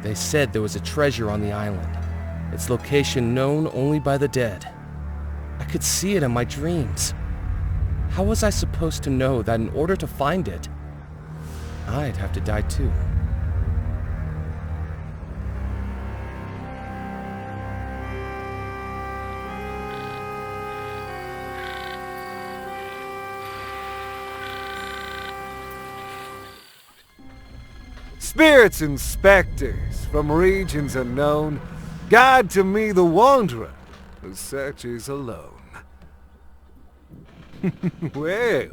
They said there was a treasure on the island, its location known only by the dead. I could see it in my dreams. How was I supposed to know that in order to find it, I'd have to die too? Spirits and specters from regions unknown, guide to me the wanderer who searches alone. Well,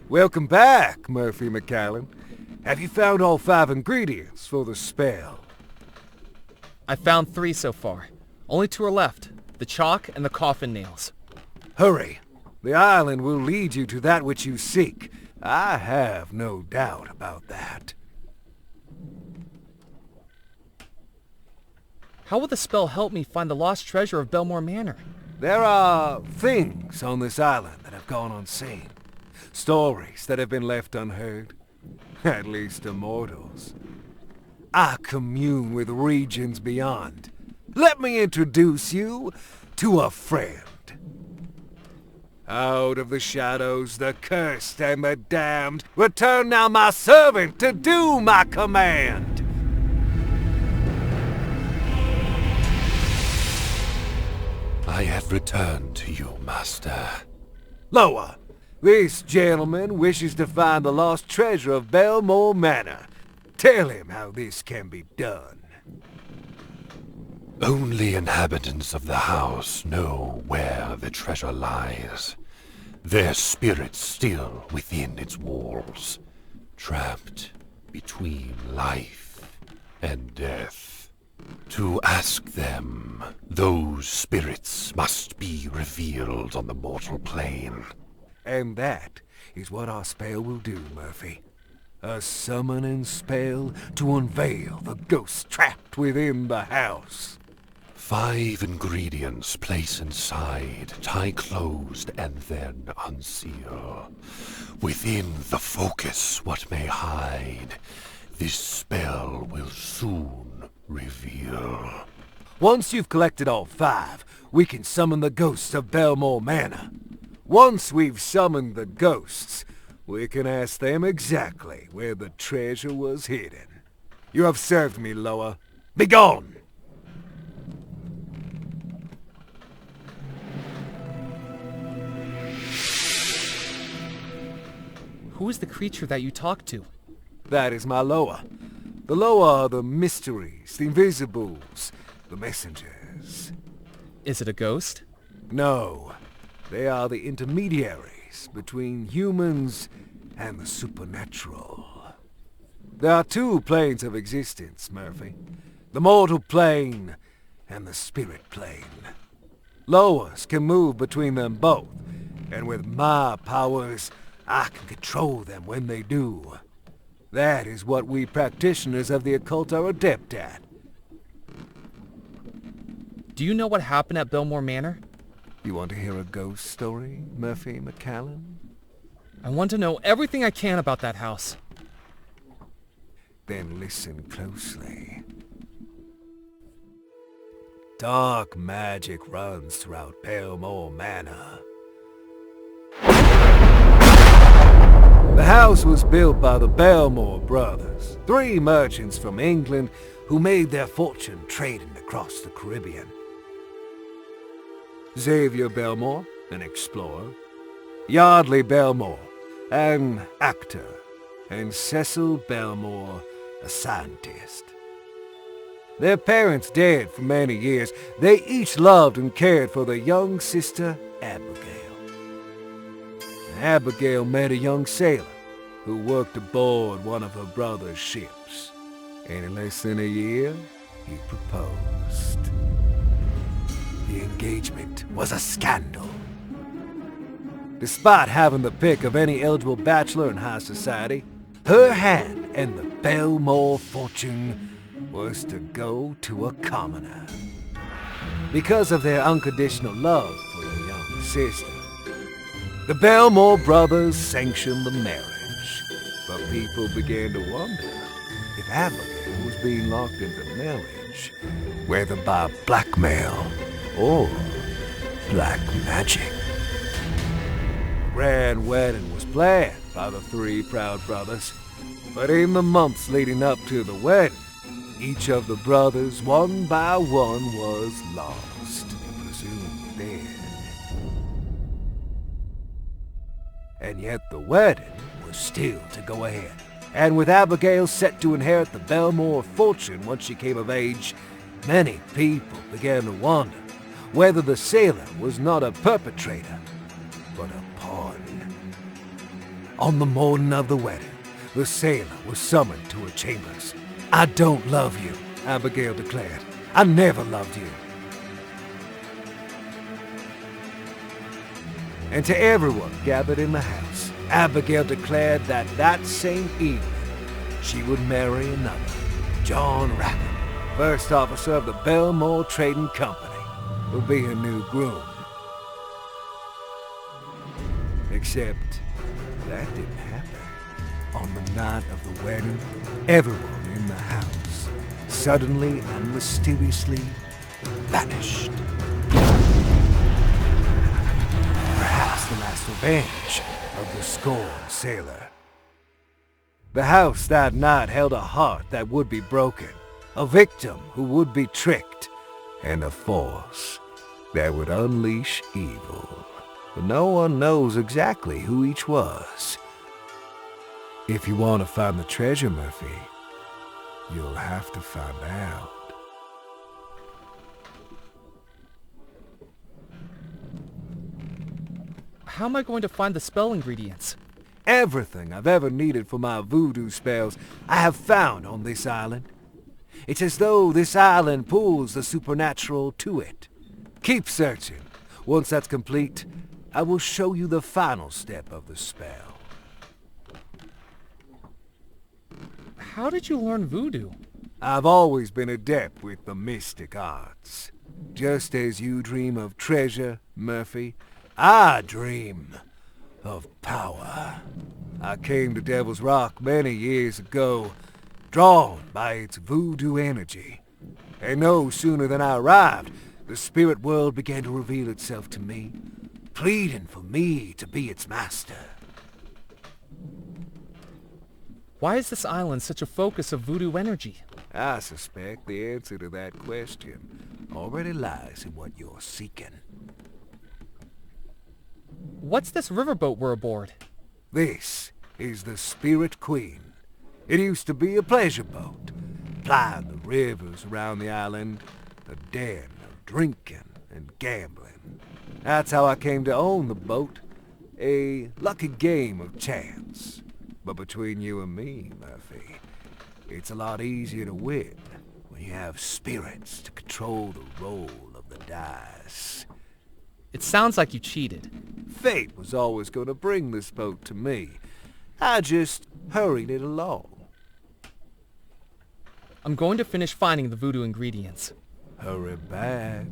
welcome back, Murphy McCallan. Have you found all 5 ingredients for the spell? I found 3 so far. Only 2 are left, the chalk and the coffin nails. Hurry. The island will lead you to that which you seek. I have no doubt about that. How will the spell help me find the lost treasure of Belmore Manor? There are things on this island that have gone unseen. Stories that have been left unheard. At least to mortals. I commune with regions beyond. Let me introduce you to a friend. Out of the shadows, the cursed and the damned, return now my servant to do my command. I have returned to you, Master. Lower. This gentleman wishes to find the lost treasure of Belmore Manor. Tell him how this can be done. Only inhabitants of the house know where the treasure lies. Their spirits still within its walls, trapped between life and death. To ask them, those spirits must be revealed on the mortal plane. And that is what our spell will do, Murphy. A summoning spell to unveil the ghosts trapped within the house. 5 ingredients place inside, tie closed, and then unseal. Within the focus what may hide, this spell will soon reveal. Once you've collected all 5, we can summon the ghosts of Belmore Manor. Once we've summoned the ghosts, we can ask them exactly where the treasure was hidden. You have served me, Loa. Begone! Who is the creature that you talked to? That is my Loa. The Loa are the mysteries, the invisibles, the messengers. Is it a ghost? No. They are the intermediaries between humans and the supernatural. There are 2 planes of existence, Murphy. The mortal plane and the spirit plane. Loas can move between them both, and with my powers, I can control them when they do. That is what we practitioners of the occult are adept at. Do you know what happened at Belmore Manor? You want to hear a ghost story, Murphy McCallan? I want to know everything I can about that house. Then listen closely. Dark magic runs throughout Belmore Manor. The house was built by the Belmore brothers, 3 merchants from England who made their fortune trading across the Caribbean. Xavier Belmore, an explorer, Yardley Belmore, an actor, and Cecil Belmore, a scientist. Their parents dead for many years, they each loved and cared for their young sister, Abigail. Abigail met a young sailor who worked aboard one of her brother's ships. And in less than a year, he proposed. The engagement was a scandal. Despite having the pick of any eligible bachelor in high society, her hand and the Belmore fortune was to go to a commoner. Because of their unconditional love for their young sister, the Belmore brothers sanctioned the marriage, but people began to wonder if Abigail was being locked into marriage, whether by blackmail or black magic. A grand wedding was planned by the three proud brothers, but in the months leading up to the wedding, each of the brothers, one by one, was lost and presumed dead. And yet the wedding was still to go ahead. And with Abigail set to inherit the Belmore fortune once she came of age, many people began to wonder whether the sailor was not a perpetrator, but a pawn. On the morning of the wedding, the sailor was summoned to her chambers. "I don't love you," Abigail declared. "I never loved you." And to everyone gathered in the house, Abigail declared that that same evening she would marry another, John Rackham, first officer of the Belmore Trading Company, would be her new groom. Except that didn't happen. On the night of the wedding, everyone in the house suddenly and mysteriously vanished. Perhaps the last revenge of the scorned sailor. The house that night held a heart that would be broken, a victim who would be tricked, and a force that would unleash evil. But no one knows exactly who each was. If you want to find the treasure, Murphy, you'll have to find out. How am I going to find the spell ingredients? Everything I've ever needed for my voodoo spells, I have found on this island. It's as though this island pulls the supernatural to it. Keep searching. Once that's complete, I will show you the final step of the spell. How did you learn voodoo? I've always been adept with the mystic arts. Just as you dream of treasure, Murphy, I dream of power. I came to Devil's Rock many years ago, drawn by its voodoo energy. And no sooner than I arrived, the spirit world began to reveal itself to me, pleading for me to be its master. Why is this island such a focus of voodoo energy? I suspect the answer to that question already lies in what you're seeking. What's this riverboat we're aboard? This is the Spirit Queen. It used to be a pleasure boat, plying the rivers around the island, a den of drinking and gambling. That's how I came to own the boat, a lucky game of chance. But between you and me, Murphy, it's a lot easier to win when you have spirits to control the roll of the dice. It sounds like you cheated. Fate was always going to bring this boat to me. I just hurried it along. I'm going to finish finding the voodoo ingredients. Hurry back.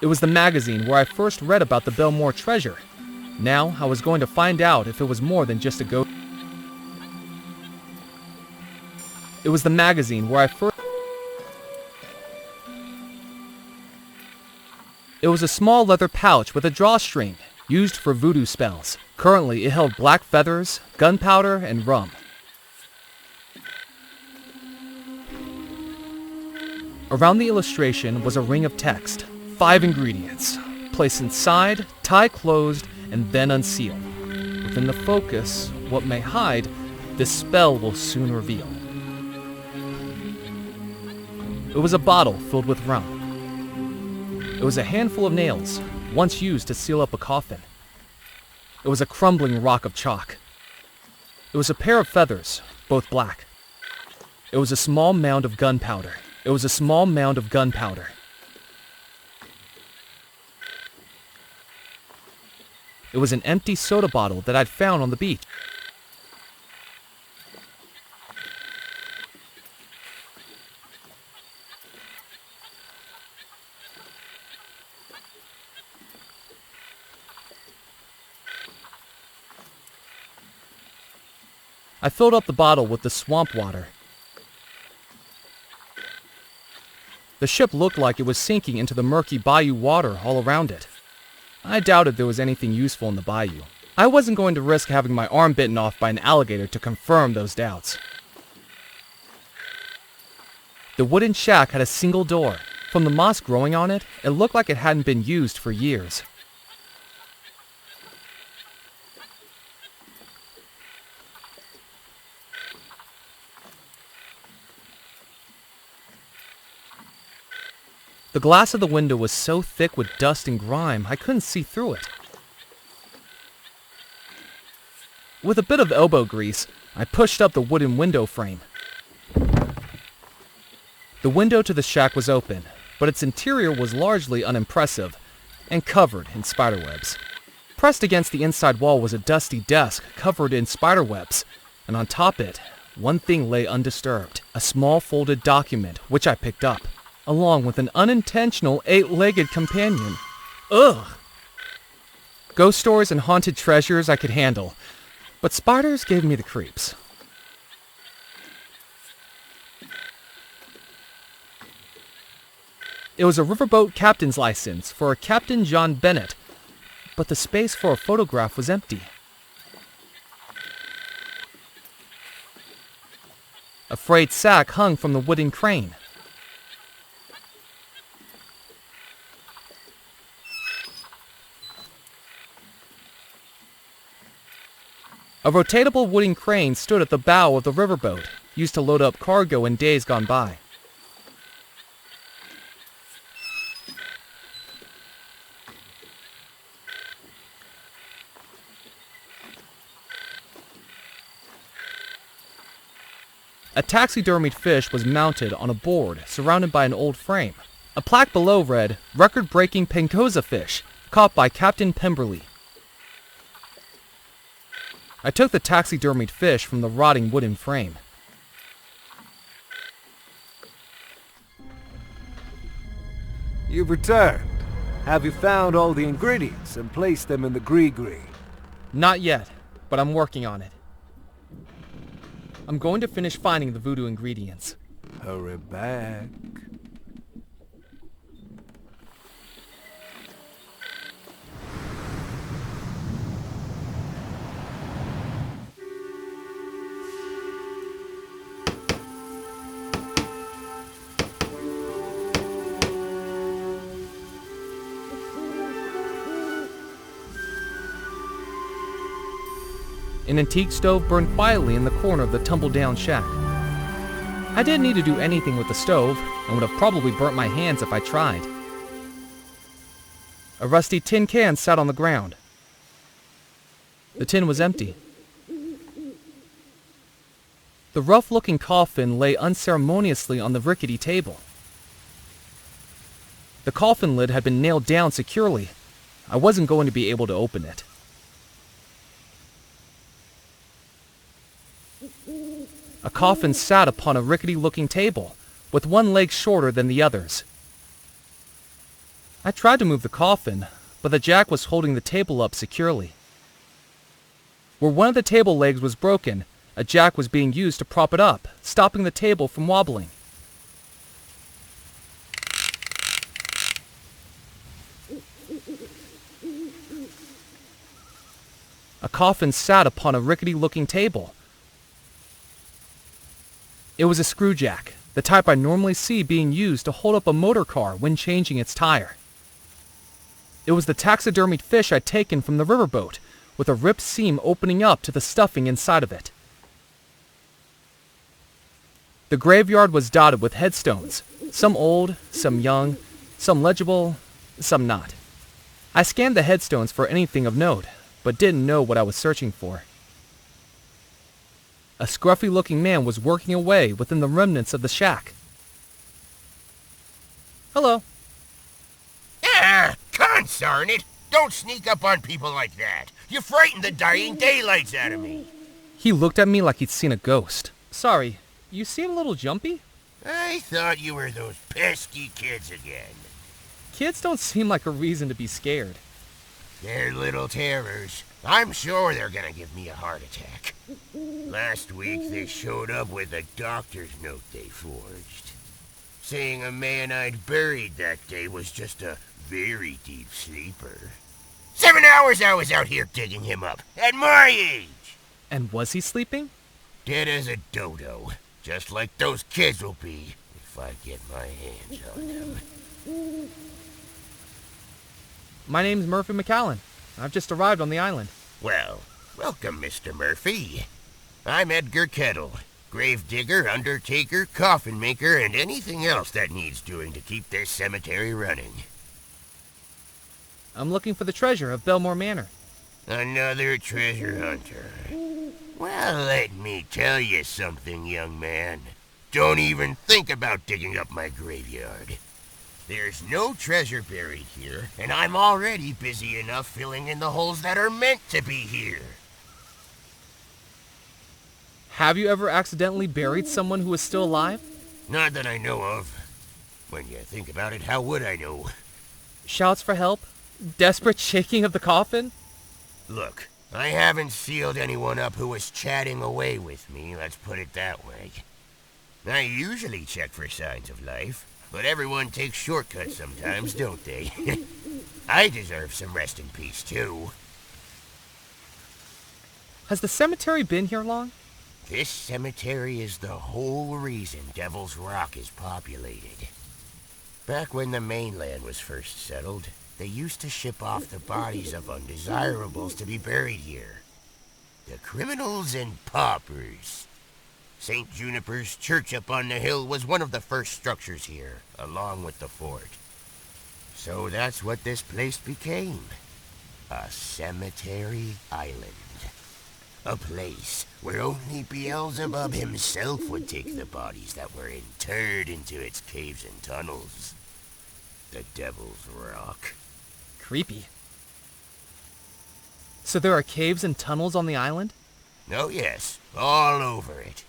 It was the magazine where I first read about the Belmore treasure. Now I was going to find out if it was more than just a ghost. It was the magazine where I first... It was a small leather pouch with a drawstring, used for voodoo spells. Currently, it held black feathers, gunpowder, and rum. Around the illustration was a ring of text. 5 ingredients. Place inside, tie closed, and then unseal. Within the focus, what may hide, this spell will soon reveal. It was a bottle filled with rum. It was a handful of nails, once used to seal up a coffin. It was a crumbling rock of chalk. It was a pair of feathers, both black. It was a small mound of gunpowder. It was a small mound of gunpowder. It was an empty soda bottle that I'd found on the beach. I filled up the bottle with the swamp water. The ship looked like it was sinking into the murky bayou water all around it. I doubted there was anything useful in the bayou. I wasn't going to risk having my arm bitten off by an alligator to confirm those doubts. The wooden shack had a single door. From the moss growing on it, it looked like it hadn't been used for years. The glass of the window was so thick with dust and grime, I couldn't see through it. With a bit of elbow grease, I pushed up the wooden window frame. The window to the shack was open, but its interior was largely unimpressive and covered in spiderwebs. Pressed against the inside wall was a dusty desk covered in spiderwebs, and on top it, one thing lay undisturbed, a small folded document which I picked up, along with an unintentional 8-legged companion. Ugh! Ghost stories and haunted treasures I could handle, but spiders gave me the creeps. It was a riverboat captain's license for a Captain John Bennett, but the space for a photograph was empty. A frayed sack hung from the wooden crane. A rotatable wooden crane stood at the bow of the riverboat, used to load up cargo in days gone by. A taxidermied fish was mounted on a board surrounded by an old frame. A plaque below read, "Record-breaking Pencosa fish, caught by Captain Pemberley." I took the taxidermied fish from the rotting wooden frame. You've returned. Have you found all the ingredients and placed them in the gree-gree? Not yet, but I'm working on it. I'm going to finish finding the voodoo ingredients. Hurry back. An antique stove burned quietly in the corner of the tumble-down shack. I didn't need to do anything with the stove, and would have probably burnt my hands if I tried. A rusty tin can sat on the ground. The tin was empty. The rough-looking coffin lay unceremoniously on the rickety table. The coffin lid had been nailed down securely. I wasn't going to be able to open it. A coffin sat upon a rickety-looking table, with one leg shorter than the others. I tried to move the coffin, but the jack was holding the table up securely. Where one of the table legs was broken, a jack was being used to prop it up, stopping the table from wobbling. A coffin sat upon a rickety-looking table. It was a screw jack, the type I normally see being used to hold up a motor car when changing its tire. It was the taxidermied fish I'd taken from the riverboat, with a ripped seam opening up to the stuffing inside of it. The graveyard was dotted with headstones, some old, some young, some legible, some not. I scanned the headstones for anything of note, but didn't know what I was searching for. A scruffy-looking man was working away within the remnants of the shack. Hello. Ah, consarn it! Don't sneak up on people like that. You frighten the dying daylights out of me. He looked at me like he'd seen a ghost. Sorry, you seem a little jumpy? I thought you were those pesky kids again. Kids don't seem like a reason to be scared. They're little terrors. I'm sure they're gonna give me a heart attack. Last week they showed up with a doctor's note they forged, saying a man I'd buried that day was just a very deep sleeper. 7 hours I was out here digging him up, at my age! And was he sleeping? Dead as a dodo, just like those kids will be if I get my hands on them. My name's Murphy McAllen. I've just arrived on the island. Well, welcome, Mr. Murphy. I'm Edgar Kettle, gravedigger, undertaker, coffin maker, and anything else that needs doing to keep this cemetery running. I'm looking for the treasure of Belmore Manor. Another treasure hunter. Well, let me tell you something, young man. Don't even think about digging up my graveyard. There's no treasure buried here, and I'm already busy enough filling in the holes that are meant to be here. Have you ever accidentally buried someone who is still alive? Not that I know of. When you think about it, how would I know? Shouts for help? Desperate shaking of the coffin? Look, I haven't sealed anyone up who was chatting away with me, let's put it that way. I usually check for signs of life, but everyone takes shortcuts sometimes, don't they? I deserve some rest in peace, too. Has the cemetery been here long? This cemetery is the whole reason Devil's Rock is populated. Back when the mainland was first settled, they used to ship off the bodies of undesirables to be buried here. The criminals and paupers. St. Juniper's Church up on the hill was one of the first structures here, along with the fort. So that's what this place became. A cemetery island. A place where only Beelzebub himself would take the bodies that were interred into its caves and tunnels. The Devil's Rock. Creepy. So there are caves and tunnels on the island? Oh yes, all over it.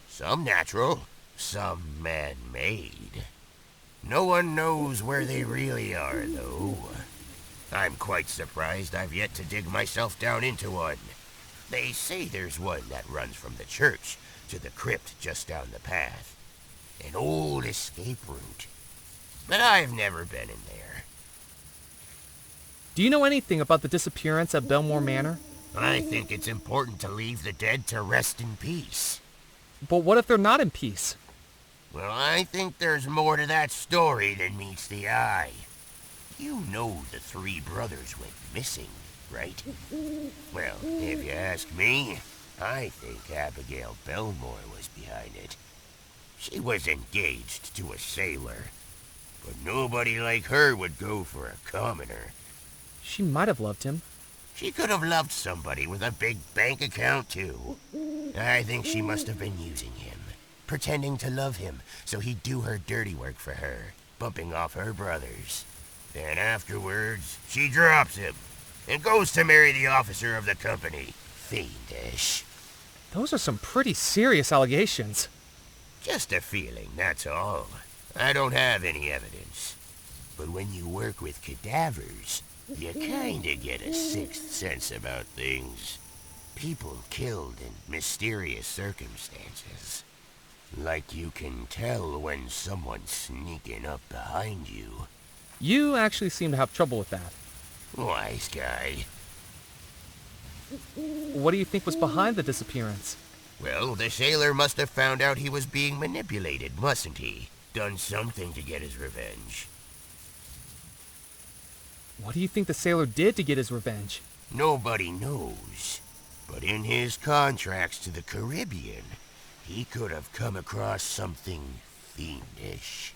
Some natural, some man-made. No one knows where they really are, though. I'm quite surprised I've yet to dig myself down into one. They say there's one that runs from the church to the crypt just down the path. An old escape route. But I've never been in there. Do you know anything about the disappearance at Belmore Manor? I think it's important to leave the dead to rest in peace. But what if they're not in peace? Well, I think there's more to that story than meets the eye. You know the 3 brothers went missing, right? Well, if you ask me, I think Abigail Belmore was behind it. She was engaged to a sailor, but nobody like her would go for a commoner. She might have loved him. She could have loved somebody with a big bank account, too. I think she must have been using him, pretending to love him so he'd do her dirty work for her, bumping off her brothers. Then afterwards, she drops him and goes to marry the officer of the company. Fiendish. Those are some pretty serious allegations. Just a feeling, that's all. I don't have any evidence. But when you work with cadavers, you kinda get a sixth sense about things. People killed in mysterious circumstances. Like you can tell when someone's sneaking up behind you. You actually seem to have trouble with that. Wise guy. What do you think was behind the disappearance? Well, the sailor must have found out he was being manipulated, mustn't he? Done something to get his revenge. What do you think the sailor did to get his revenge? Nobody knows. But in his contracts to the Caribbean, he could have come across something fiendish.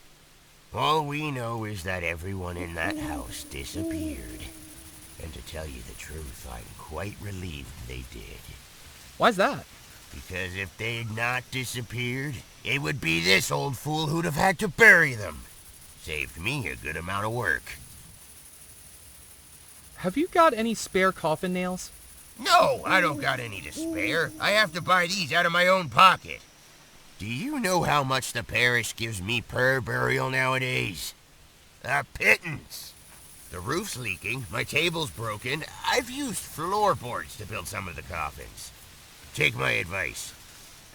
All we know is that everyone in that house disappeared. And to tell you the truth, I'm quite relieved they did. Why's that? Because if they'd not disappeared, it would be this old fool who'd have had to bury them. Saved me a good amount of work. Have you got any spare coffin nails? No, I don't got any to spare. I have to buy these out of my own pocket. Do you know how much the parish gives me per burial nowadays? A pittance. The roof's leaking, my table's broken. I've used floorboards to build some of the coffins. Take my advice.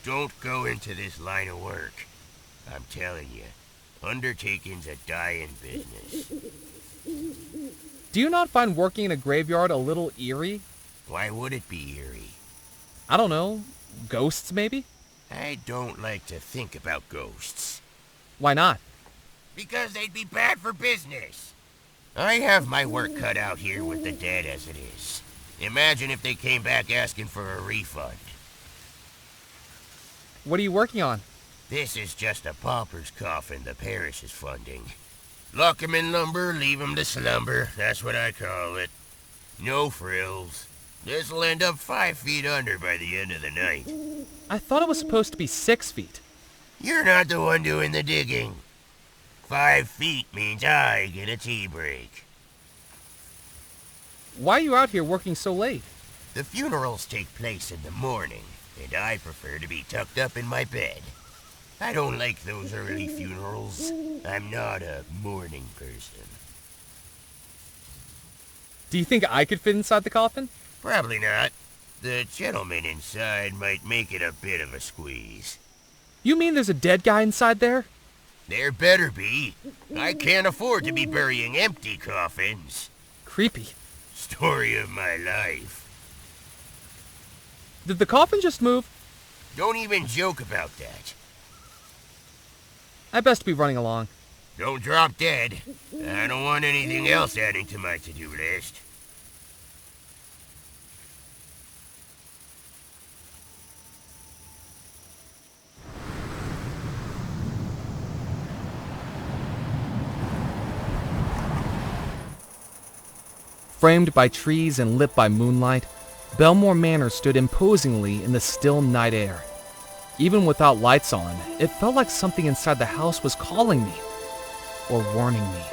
Don't go into this line of work. I'm telling you, undertaking's a dying business. Do you not find working in a graveyard a little eerie? Why would it be eerie? I don't know. Ghosts, maybe? I don't like to think about ghosts. Why not? Because they'd be bad for business. I have my work cut out here with the dead as it is. Imagine if they came back asking for a refund. What are you working on? This is just a pauper's coffin the parish is funding. Lock 'em in lumber, leave 'em to slumber. That's what I call it. No frills. This'll end up 5 feet under by the end of the night. I thought it was supposed to be 6 feet. You're not the one doing the digging. 5 feet means I get a tea break. Why are you out here working so late? The funerals take place in the morning, and I prefer to be tucked up in my bed. I don't like those early funerals. I'm not a morning person. Do you think I could fit inside the coffin? Probably not. The gentleman inside might make it a bit of a squeeze. You mean there's a dead guy inside there? There better be. I can't afford to be burying empty coffins. Creepy. Story of my life. Did the coffin just move? Don't even joke about that. I best be running along. Don't drop dead. I don't want anything else adding to my to-do list. Framed by trees and lit by moonlight, Belmore Manor stood imposingly in the still night air. Even without lights on, it felt like something inside the house was calling me, or warning me.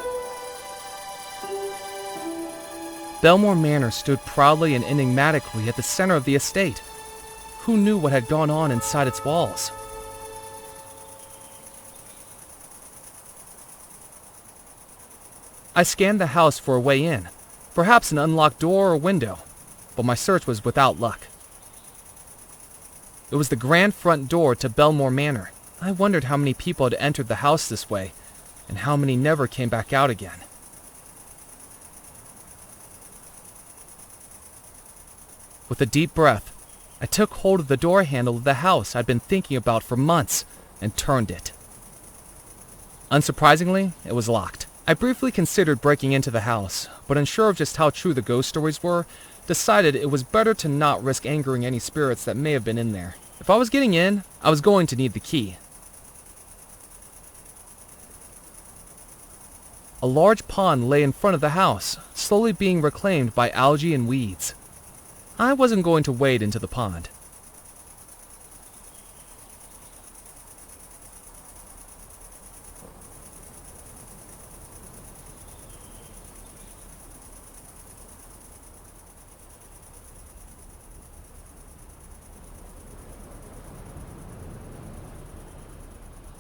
Belmore Manor stood proudly and enigmatically at the center of the estate. Who knew what had gone on inside its walls? I scanned the house for a way in, perhaps an unlocked door or window, but my search was without luck. It was the grand front door to Belmore Manor. I wondered how many people had entered the house this way, and how many never came back out again. With a deep breath, I took hold of the door handle of the house I'd been thinking about for months and turned it. Unsurprisingly, it was locked. I briefly considered breaking into the house, but unsure of just how true the ghost stories were, decided it was better to not risk angering any spirits that may have been in there. If I was getting in, I was going to need the key. A large pond lay in front of the house, slowly being reclaimed by algae and weeds. I wasn't going to wade into the pond.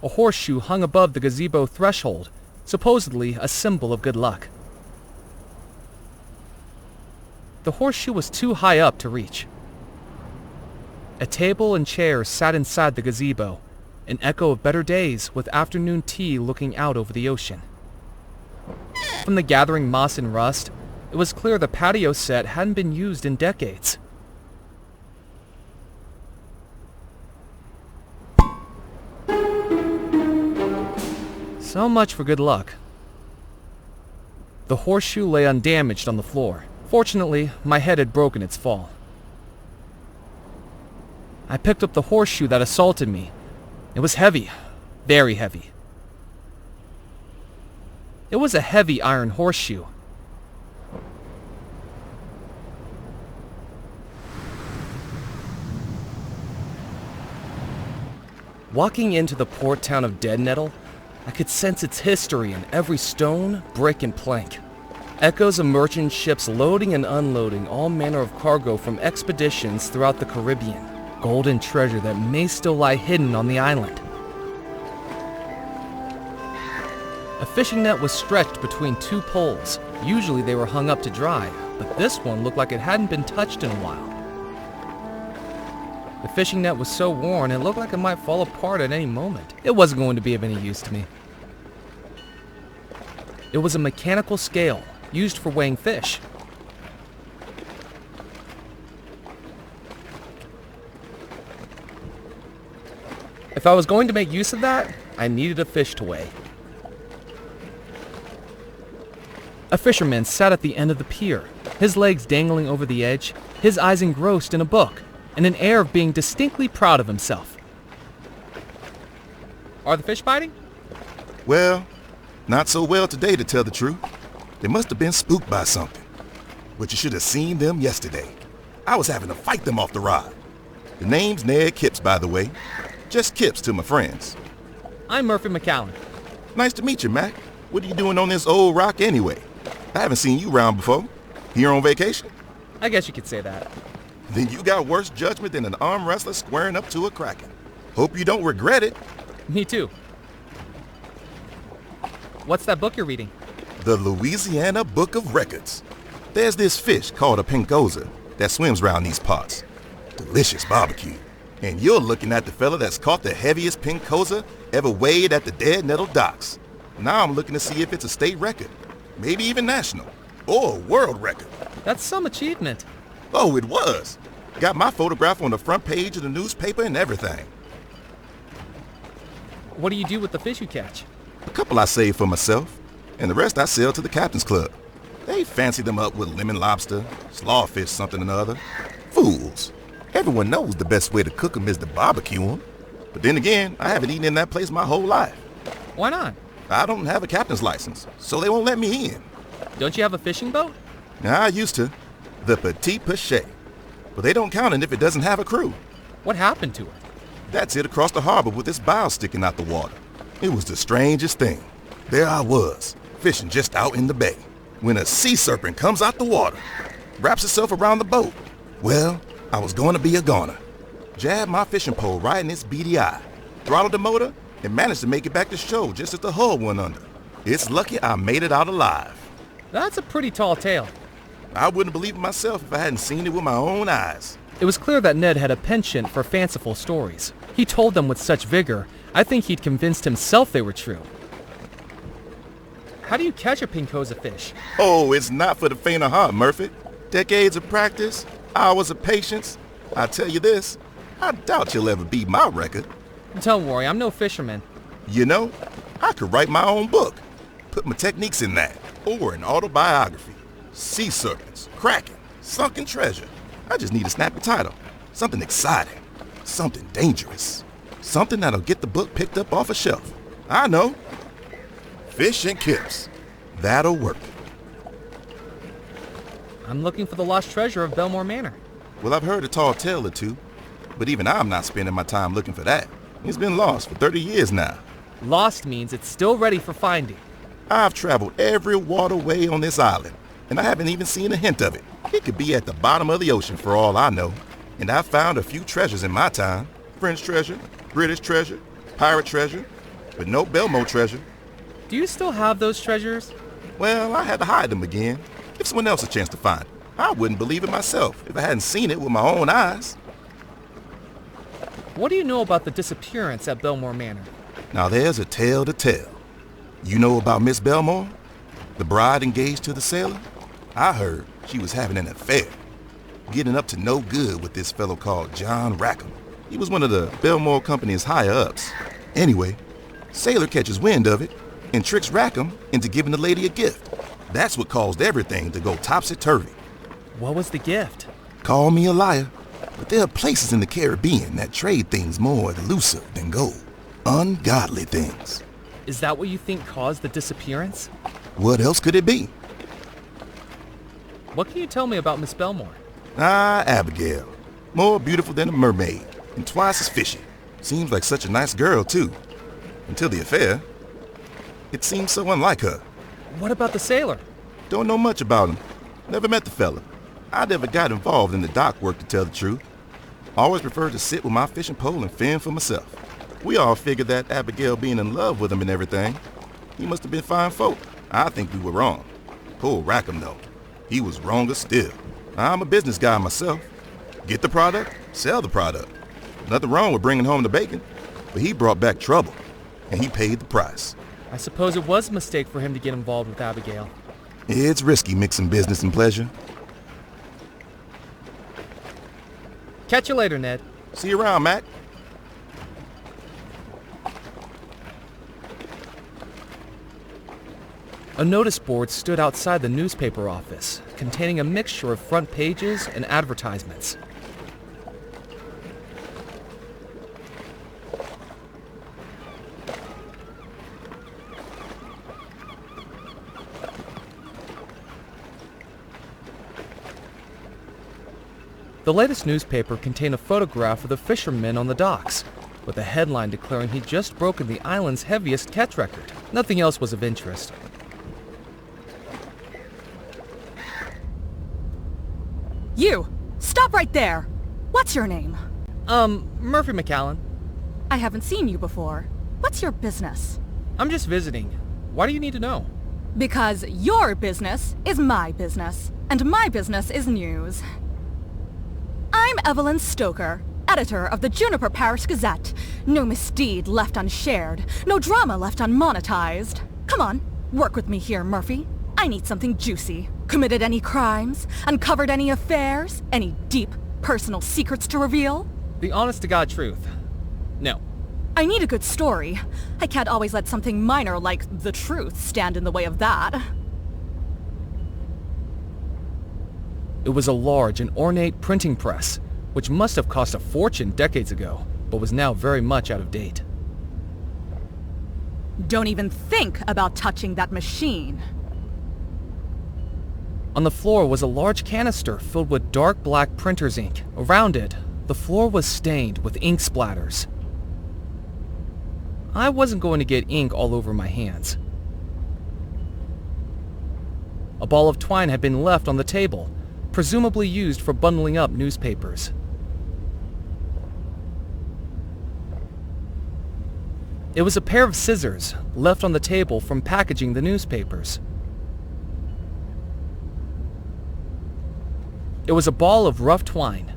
A horseshoe hung above the gazebo threshold, supposedly a symbol of good luck. The horseshoe was too high up to reach. A table and chairs sat inside the gazebo, an echo of better days with afternoon tea looking out over the ocean. From the gathering moss and rust, it was clear the patio set hadn't been used in decades. So much for good luck. The horseshoe lay undamaged on the floor. Fortunately, my head had broken its fall. I picked up the horseshoe that assaulted me. It was heavy, very heavy. It was a heavy iron horseshoe. Walking into the port town of Dead Nettle, I could sense its history in every stone, brick, and plank. Echoes of merchant ships loading and unloading all manner of cargo from expeditions throughout the Caribbean. Gold and treasure that may still lie hidden on the island. A fishing net was stretched between two poles. Usually they were hung up to dry, but this one looked like it hadn't been touched in a while. The fishing net was so worn it looked like it might fall apart at any moment. It wasn't going to be of any use to me. It was a mechanical scale, used for weighing fish. If I was going to make use of that, I needed a fish to weigh. A fisherman sat at the end of the pier, his legs dangling over the edge, his eyes engrossed in a book, and an air of being distinctly proud of himself. Are the fish biting? Well, not so well today, to tell the truth. They must have been spooked by something. But you should have seen them yesterday. I was having to fight them off the rod. The name's Ned Kipps, by the way. Just Kipps to my friends. I'm Murphy McCallan. Nice to meet you, Mac. What are you doing on this old rock anyway? I haven't seen you around before. Here on vacation? I guess you could say that. Then you got worse judgment than an arm wrestler squaring up to a kraken. Hope you don't regret it. Me too. What's that book you're reading? The Louisiana Book of Records. There's this fish called a pinkoza that swims around these parts. Delicious barbecue. And you're looking at the fella that's caught the heaviest pinkoza ever weighed at the Dead Nettle docks. Now I'm looking to see if it's a state record, maybe even national, or a world record. That's some achievement. Oh, it was. Got my photograph on the front page of the newspaper and everything. What do you do with the fish you catch? A couple I save for myself, and the rest I sell to the Captain's Club. They fancy them up with lemon lobster, slawfish something or another. Fools. Everyone knows the best way to cook them is to barbecue them. But then again, I haven't eaten in that place my whole life. Why not? I don't have a captain's license, so they won't let me in. Don't you have a fishing boat? Now, I used to. The Petit Pichet. But they don't count it if it doesn't have a crew. What happened to it? That's it across the harbor with its bow sticking out the water. It was the strangest thing. There I was, fishing just out in the bay, when a sea serpent comes out the water, wraps itself around the boat. Well, I was going to be a goner. Jabbed my fishing pole right in its beady eye, throttled the motor, and managed to make it back to shore just as the hull went under. It's lucky I made it out alive. That's a pretty tall tale. I wouldn't believe it myself if I hadn't seen it with my own eyes. It was clear that Ned had a penchant for fanciful stories. He told them with such vigor, I think he'd convinced himself they were true. How do you catch a pinkoza fish? Oh, it's not for the faint of heart, Murphy. Decades of practice, hours of patience. I tell you this, I doubt you'll ever beat my record. Don't worry, I'm no fisherman. You know, I could write my own book, put my techniques in that, or an autobiography. Sea serpents, kraken, sunken treasure. I just need a snappy title. Something exciting, something dangerous, something that'll get the book picked up off a shelf. I know. Fish and Kipps. That'll work. I'm looking for the lost treasure of Belmore Manor. Well, I've heard a tall tale or two, but even I'm not spending my time looking for that. It's been lost for 30 years now. Lost means it's still ready for finding. I've traveled every waterway on this island, and I haven't even seen a hint of it. It could be at the bottom of the ocean for all I know. And I've found a few treasures in my time. French treasure, British treasure, pirate treasure, but no Belmore treasure. Do you still have those treasures? Well, I had to hide them again. Give someone else a chance to find it. I wouldn't believe it myself if I hadn't seen it with my own eyes. What do you know about the disappearance at Belmore Manor? Now there's a tale to tell. You know about Miss Belmore? The bride engaged to the sailor? I heard she was having an affair, getting up to no good with this fellow called John Rackham. He was one of the Belmore Company's higher-ups. Anyway, sailor catches wind of it and tricks Rackham into giving the lady a gift. That's what caused everything to go topsy-turvy. What was the gift? Call me a liar, but there are places in the Caribbean that trade things more elusive than gold. Ungodly things. Is that what you think caused the disappearance? What else could it be? What can you tell me about Miss Belmore? Ah, Abigail. More beautiful than a mermaid, and twice as fishy. Seems like such a nice girl, too. Until the affair. It seems so unlike her. What about the sailor? Don't know much about him. Never met the fella. I never got involved in the dock work, to tell the truth. Always preferred to sit with my fishing pole and fend for myself. We all figured that Abigail being in love with him and everything. He must have been fine folk. I think we were wrong. Poor Rackham, though. He was wronger still. I'm a business guy myself. Get the product, sell the product. Nothing wrong with bringing home the bacon. But he brought back trouble, and he paid the price. I suppose it was a mistake for him to get involved with Abigail. It's risky mixing business and pleasure. Catch you later, Ned. See you around, Mac. A notice board stood outside the newspaper office, containing a mixture of front pages and advertisements. The latest newspaper contained a photograph of the fisherman on the docks, with a headline declaring he'd just broken the island's heaviest catch record. Nothing else was of interest. You! Stop right there! What's your name? Murphy McAllen. I haven't seen you before. What's your business? I'm just visiting. Why do you need to know? Because your business is my business, and my business is news. I'm Evelyn Stoker, editor of the Juniper Parish Gazette. No misdeed left unshared, no drama left unmonetized. Come on, work with me here, Murphy. I need something juicy. Committed any crimes? Uncovered any affairs? Any deep, personal secrets to reveal? The honest-to-God truth. No. I need a good story. I can't always let something minor like the truth stand in the way of that. It was a large and ornate printing press, which must have cost a fortune decades ago, but was now very much out of date. Don't even think about touching that machine. On the floor was a large canister filled with dark black printer's ink. Around it, the floor was stained with ink splatters. I wasn't going to get ink all over my hands. A ball of twine had been left on the table, presumably used for bundling up newspapers. It was a pair of scissors left on the table from packaging the newspapers. It was a ball of rough twine.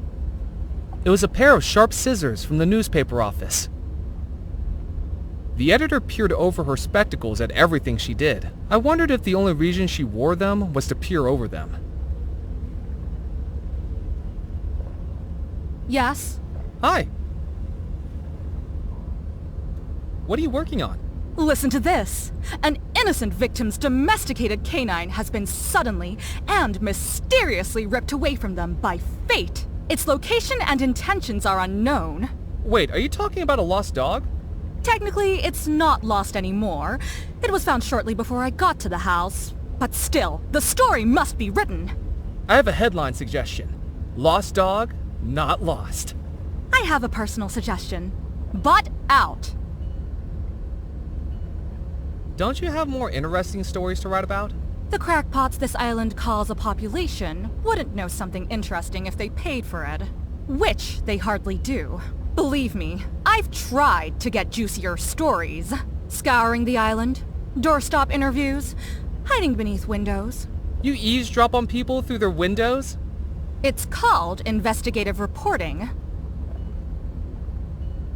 It was a pair of sharp scissors from the newspaper office. The editor peered over her spectacles at everything she did. I wondered if the only reason she wore them was to peer over them. Yes? Hi. What are you working on? Listen to this. An innocent victim's domesticated canine has been suddenly and mysteriously ripped away from them by fate. Its location and intentions are unknown. Wait, are you talking about a lost dog? Technically, it's not lost anymore. It was found shortly before I got to the house. But still, the story must be written. I have a headline suggestion. Lost dog, not lost. I have a personal suggestion. Butt out. Don't you have more interesting stories to write about? The crackpots this island calls a population wouldn't know something interesting if they paid for it. Which they hardly do. Believe me, I've tried to get juicier stories. Scouring the island, doorstop interviews, hiding beneath windows. You eavesdrop on people through their windows? It's called investigative reporting.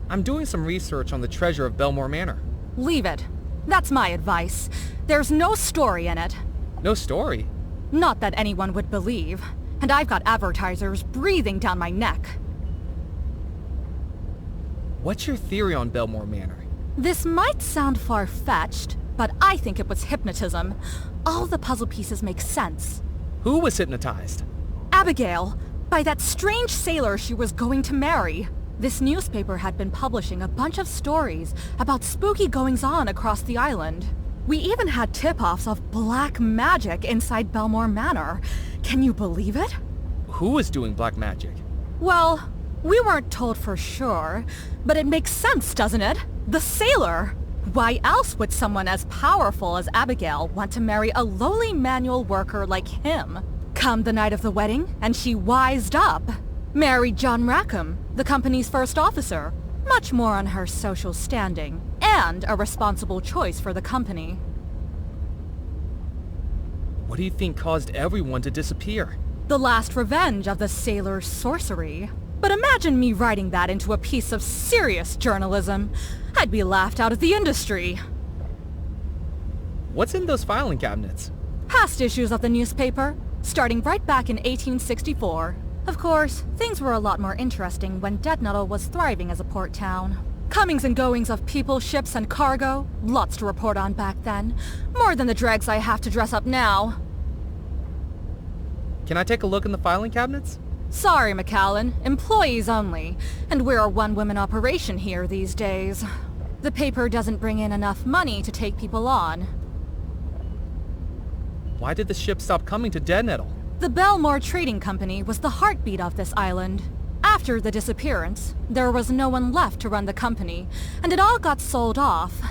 I'm doing some research on the treasure of Belmore Manor. Leave it. That's my advice. There's no story in it. No story? Not that anyone would believe. And I've got advertisers breathing down my neck. What's your theory on Belmore Manor? This might sound far-fetched, but I think it was hypnotism. All the puzzle pieces make sense. Who was hypnotized? Abigail, by that strange sailor she was going to marry. This newspaper had been publishing a bunch of stories about spooky goings-on across the island. We even had tip-offs of black magic inside Belmore Manor. Can you believe it? Who was doing black magic? Well, we weren't told for sure, but it makes sense, doesn't it? The sailor! Why else would someone as powerful as Abigail want to marry a lowly manual worker like him? Come the night of the wedding, and she wised up. Married John Rackham, the company's first officer. Much more on her social standing, and a responsible choice for the company. What do you think caused everyone to disappear? The last revenge of the sailor's sorcery. But imagine me writing that into a piece of serious journalism. I'd be laughed out of the industry. What's in those filing cabinets? Past issues of the newspaper, starting right back in 1864. Of course, things were a lot more interesting when Dead Nettle was thriving as a port town. Comings and goings of people, ships, and cargo, lots to report on back then. More than the dregs I have to dress up now. Can I take a look in the filing cabinets? Sorry, McAllen. Employees only. And we're a one-woman operation here these days. The paper doesn't bring in enough money to take people on. Why did the ship stop coming to Dead Nettle? The Belmore Trading Company was the heartbeat of this island. After the disappearance, there was no one left to run the company, and it all got sold off.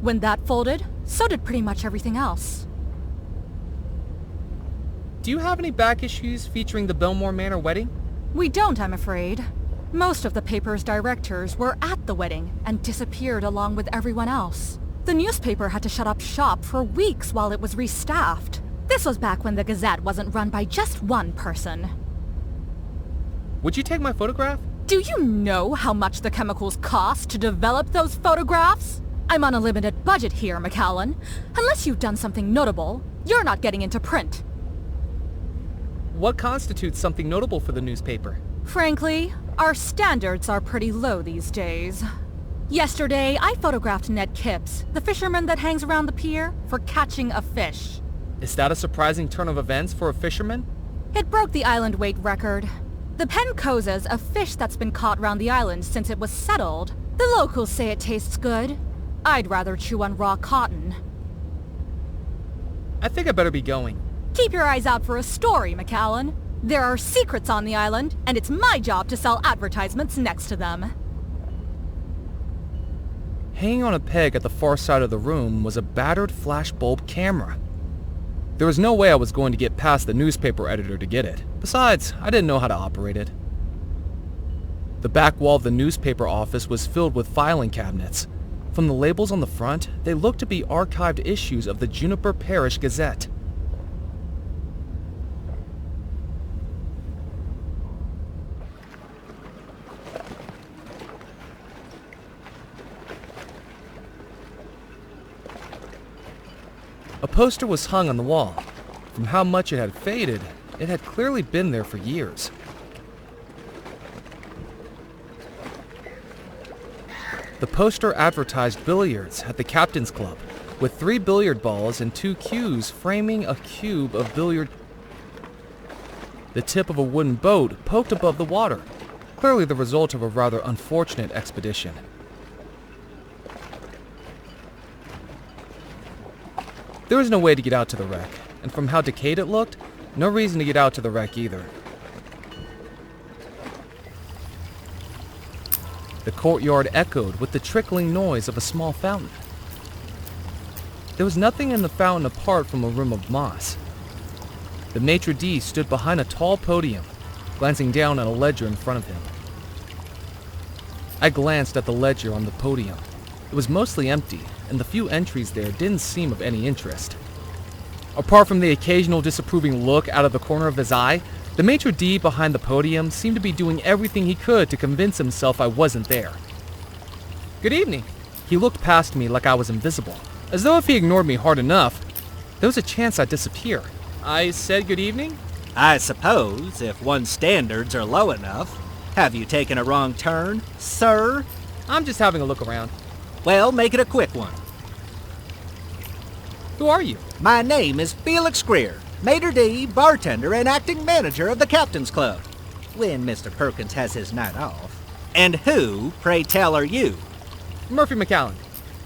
When that folded, so did pretty much everything else. Do you have any back issues featuring the Belmore Manor wedding? We don't, I'm afraid. Most of the paper's directors were at the wedding and disappeared along with everyone else. The newspaper had to shut up shop for weeks while it was restaffed. This was back when the Gazette wasn't run by just one person. Would you take my photograph? Do you know how much the chemicals cost to develop those photographs? I'm on a limited budget here, McAllen. Unless you've done something notable, you're not getting into print. What constitutes something notable for the newspaper? Frankly, our standards are pretty low these days. Yesterday, I photographed Ned Kipps, the fisherman that hangs around the pier, for catching a fish. Is that a surprising turn of events for a fisherman? It broke the island weight record. The pen cozes a fish that's been caught round the island since it was settled. The locals say it tastes good. I'd rather chew on raw cotton. I think I better be going. Keep your eyes out for a story, McAllen. There are secrets on the island, and it's my job to sell advertisements next to them. Hanging on a peg at the far side of the room was a battered flashbulb camera. There was no way I was going to get past the newspaper editor to get it. Besides, I didn't know how to operate it. The back wall of the newspaper office was filled with filing cabinets. From the labels on the front, they looked to be archived issues of the Juniper Parish Gazette. A poster was hung on the wall. From how much it had faded, it had clearly been there for years. The poster advertised billiards at the Captain's Club, with 3 billiard balls and 2 cues framing a cube of billiard. The tip of a wooden boat poked above the water, clearly the result of a rather unfortunate expedition. There was no way to get out to the wreck, and from how decayed it looked, no reason to get out to the wreck either. The courtyard echoed with the trickling noise of a small fountain. There was nothing in the fountain apart from a rim of moss. The maitre d' stood behind a tall podium, glancing down at a ledger in front of him. I glanced at the ledger on the podium. It was mostly empty, and the few entries there didn't seem of any interest. Apart from the occasional disapproving look out of the corner of his eye, the maitre d' behind the podium seemed to be doing everything he could to convince himself I wasn't there. Good evening. He looked past me like I was invisible, as though if he ignored me hard enough, there was a chance I'd disappear. I said good evening? I suppose, if one's standards are low enough. Have you taken a wrong turn, sir? I'm just having a look around. Well, make it a quick one. Who are you? My name is Felix Greer, maitre d', bartender, and acting manager of the Captain's Club, when Mr. Perkins has his night off. And who, pray tell, are you? Murphy McAllen.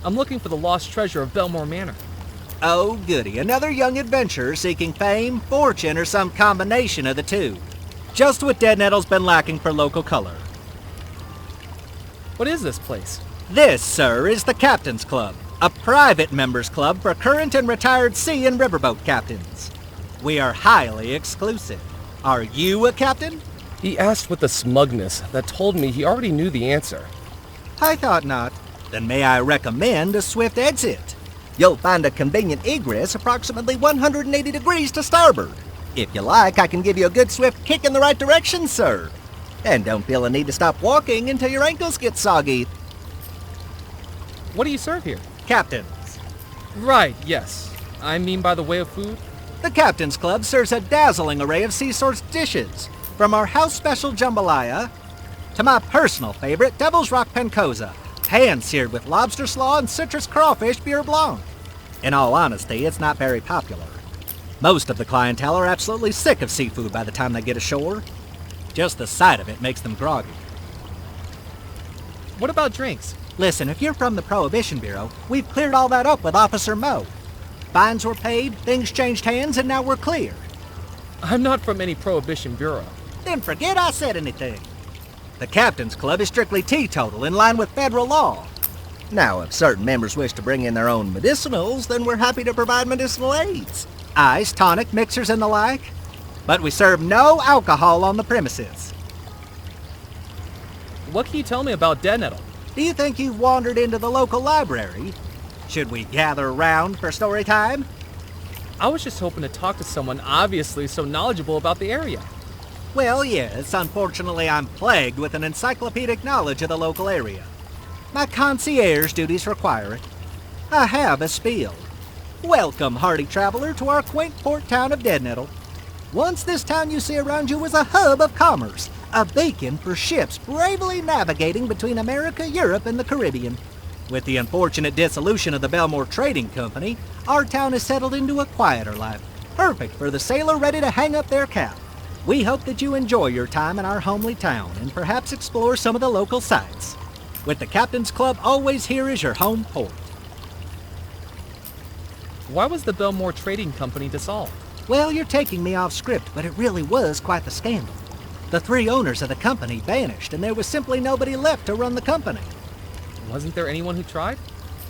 I'm looking for the lost treasure of Belmore Manor. Oh, goody, another young adventurer seeking fame, fortune, or some combination of the two. Just what Dead Nettle's been lacking for local color. What is this place? This, sir, is the Captain's Club, a private members club for current and retired sea and riverboat captains. We are highly exclusive. Are you a captain? He asked with a smugness that told me he already knew the answer. I thought not. Then may I recommend a swift exit? You'll find a convenient egress approximately 180 degrees to starboard. If you like, I can give you a good swift kick in the right direction, sir. And don't feel a need to stop walking until your ankles get soggy. What do you serve here? Captains. Right, yes. I mean by the way of food? The Captain's Club serves a dazzling array of sea-source dishes, from our house special jambalaya to my personal favorite, Devil's Rock Pancoza, pan-seared with lobster slaw and citrus crawfish beurre blanc. In all honesty, it's not very popular. Most of the clientele are absolutely sick of seafood by the time they get ashore. Just the sight of it makes them groggy. What about drinks? Listen, if you're from the Prohibition Bureau, we've cleared all that up with Officer Moe. Fines were paid, things changed hands, and now we're clear. I'm not from any Prohibition Bureau. Then forget I said anything. The Captain's Club is strictly teetotal, in line with federal law. Now, if certain members wish to bring in their own medicinals, then we're happy to provide medicinal aids. Ice, tonic, mixers, and the like. But we serve no alcohol on the premises. What can you tell me about Dead Nettle? Do you think you've wandered into the local library? Should we gather around for story time? I was just hoping to talk to someone obviously so knowledgeable about the area. Well, yes, unfortunately I'm plagued with an encyclopedic knowledge of the local area. My concierge duties require it. I have a spiel. Welcome, hardy traveler, to our quaint port town of Dead Nettle. Once this town you see around you was a hub of commerce, a beacon for ships bravely navigating between America, Europe, and the Caribbean. With the unfortunate dissolution of the Belmore Trading Company, our town has settled into a quieter life, perfect for the sailor ready to hang up their cap. We hope that you enjoy your time in our homely town and perhaps explore some of the local sites. With the Captain's Club always here as your home port. Why was the Belmore Trading Company dissolved? Well, you're taking me off script, but it really was quite the scandal. The 3 owners of the company vanished, and there was simply nobody left to run the company. Wasn't there anyone who tried?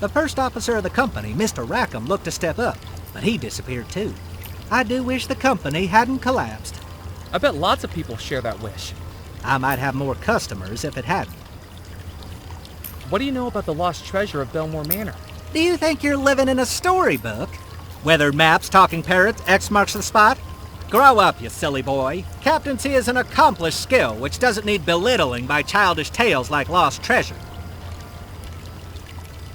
The first officer of the company, Mr. Rackham, looked to step up, but he disappeared too. I do wish the company hadn't collapsed. I bet lots of people share that wish. I might have more customers if it hadn't. What do you know about the lost treasure of Belmore Manor? Do you think you're living in a storybook? Weathered maps, talking parrots, X marks the spot? Grow up, you silly boy. Captaincy is an accomplished skill which doesn't need belittling by childish tales like lost treasure.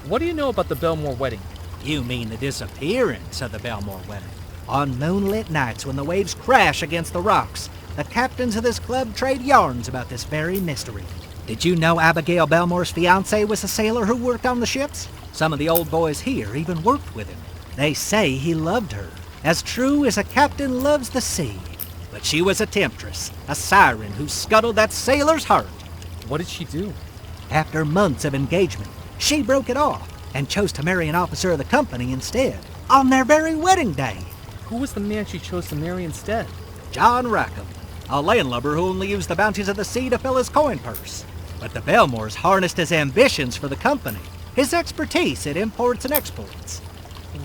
What do you know about the Belmore wedding? You mean the disappearance of the Belmore wedding? On moonlit nights when the waves crash against the rocks, the captains of this club trade yarns about this very mystery. Did you know Abigail Belmore's fiancé was a sailor who worked on the ships? Some of the old boys here even worked with him. They say he loved her, as true as a captain loves the sea. But she was a temptress, a siren who scuttled that sailor's heart. What did she do? After months of engagement, she broke it off and chose to marry an officer of the company instead, on their very wedding day. Who was the man she chose to marry instead? John Rackham, a landlubber who only used the bounties of the sea to fill his coin purse. But the Belmores harnessed his ambitions for the company, his expertise at imports and exports.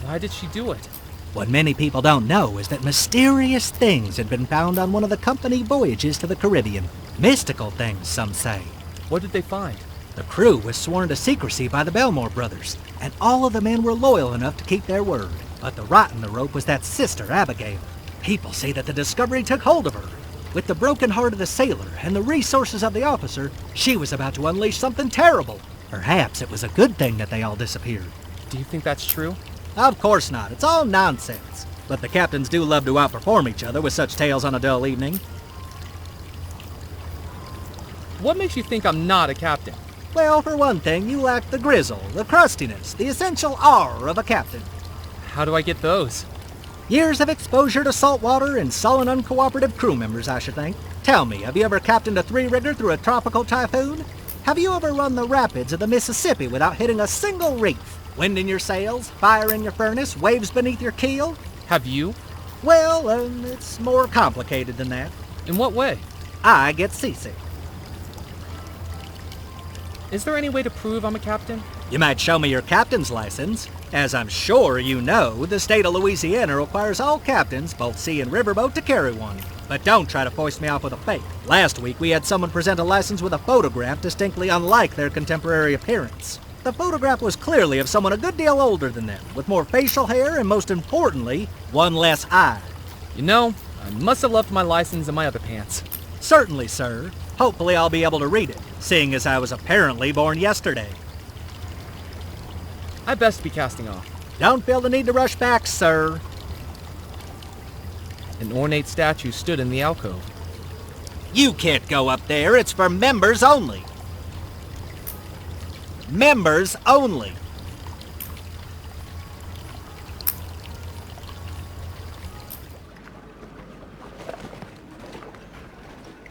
Why did she do it? What many people don't know is that mysterious things had been found on one of the company voyages to the Caribbean. Mystical things, some say. What did they find? The crew was sworn to secrecy by the Belmore brothers, and all of the men were loyal enough to keep their word. But the rot in the rope was that sister, Abigail. People say that the discovery took hold of her. With the broken heart of the sailor and the resources of the officer, she was about to unleash something terrible. Perhaps it was a good thing that they all disappeared. Do you think that's true? Of course not. It's all nonsense. But the captains do love to outperform each other with such tales on a dull evening. What makes you think I'm not a captain? Well, for one thing, you lack the grizzle, the crustiness, the essential R of a captain. How do I get those? Years of exposure to salt water and sullen, uncooperative crew members, I should think. Tell me, have you ever captained a 3-rigger through a tropical typhoon? Have you ever run the rapids of the Mississippi without hitting a single reef? Wind in your sails, fire in your furnace, waves beneath your keel? Have you? Well, it's more complicated than that. In what way? I get seasick. Is there any way to prove I'm a captain? You might show me your captain's license. As I'm sure you know, the state of Louisiana requires all captains, both sea and riverboat, to carry one. But don't try to foist me off with a fake. Last week we had someone present a license with a photograph distinctly unlike their contemporary appearance. The photograph was clearly of someone a good deal older than them, with more facial hair and, most importantly, one less eye. You know, I must have left my license in my other pants. Certainly, sir. Hopefully I'll be able to read it, seeing as I was apparently born yesterday. I best be casting off. Don't feel the need to rush back, sir. An ornate statue stood in the alcove. You can't go up there. It's for members only. Members only.